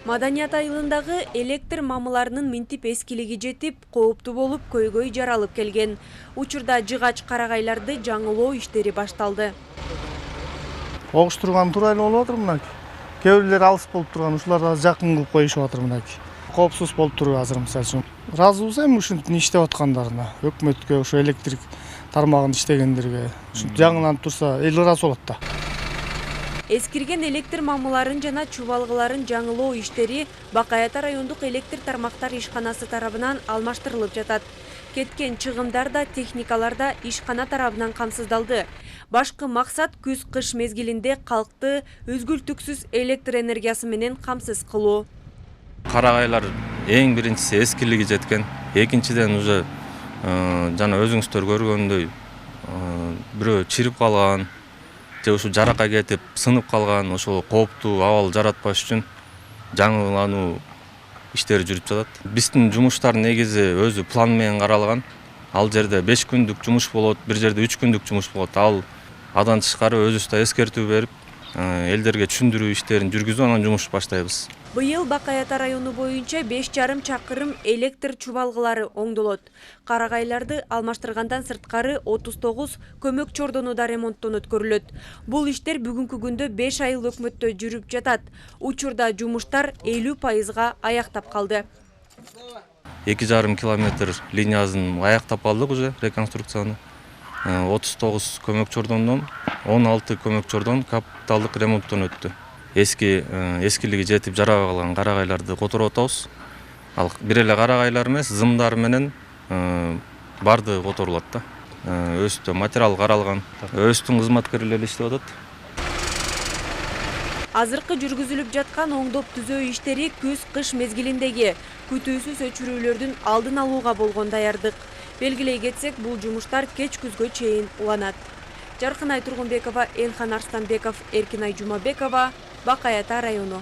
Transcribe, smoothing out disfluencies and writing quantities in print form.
Маданият айылындагы электр мамыларынын минтип эскилиги жетип, кооптуу болуп, көйгөй жаралып келген. Учурда жыгач карагайларды жаңылоо иштери башталды. Огуштурган туура эле болуп атыр мынакей. Кээ бирлери алыс болуп турган, ушуларда жакын кылып коюшуп атыр мынакей. Коопсуз болуп туруп азыр мисалы үчүн. Ыраазыбыз эми ушинтип иштеп аткандарына. Өкмөткө, ушу электрик тармагын иштегендерге. Ушинтип жаңыланып турса, эл ыраазы болот да. Эскирген электр мамыларын жана чубалгыларын жаңылоо иштери Бакаята райондук электр тармактар ишканасы тарабынан алмаштырылып жатат. Кеткен чыгымдар да, техникалар да ишкана тарабынан камсыздалды. Башкы максат күз-кыш мезгилинде калкты өзгүлтүксүз электр энергиясы менен камсыз кылуу. Карагайлар эң биринчиси эскилиги жеткен. Экинчиден уже жана өзүңүздөр көргөндөй бирөө чирип калган, же ушу жаракка кетип сынып калган, ошол кооптуу абал жаратпаш үчүн жаңылануу иштери жүрүп жатат. Биздин жумуштар негизи өзү план менен каралган. Ал жерде 5 күндүк жумуш болот, бир жерде 3 күндүк жумуш болот. Ал адан тышкары өзүбүз да эскертүү берип, элдерге түшүндүрүү иштерин жүргүзүп анан жумуш баштайбыз. Быйыл Бакаята району боюнча 5,5 чакырым электр чубалгылары оңдолот. Карагайларды алмаштыргандан сырткары 39 көмөк чордону да ремонттон өткөрүлөт. Бул иштер бүгүнкү күндө 5 айыл өкмөттө жүрүп жатат. Учурда жумуштар 50% аяктап калды. 2,5 километр линиясын аяктап алдык уже реконструкцияны. 39 көмөк чордондон 16 көмөк чордон капиталдык ремонттон өттү. Эскилиги жетип жарабай калган карагайларды которуп атабыз. Ал бир эле карагайлар эмес, зымдар менен барды которулат да. Өстө материал каралган. Өстүн кызматкерлери иштеп атат. Азыркы жүргүзүлүп жаткан оңдоп түзөө иштери күз-кыш мезгилиндеги күтүүсүз өчүрүүлөрдүн алдын алууга болгон даярдык. Белгилей кетсек, бул жумуштар кеч күзгө чейин уланат. Жаркынай Тургунбекова, Элхан Арстанбеков, Эркинай Жумабекова, Бакаята району.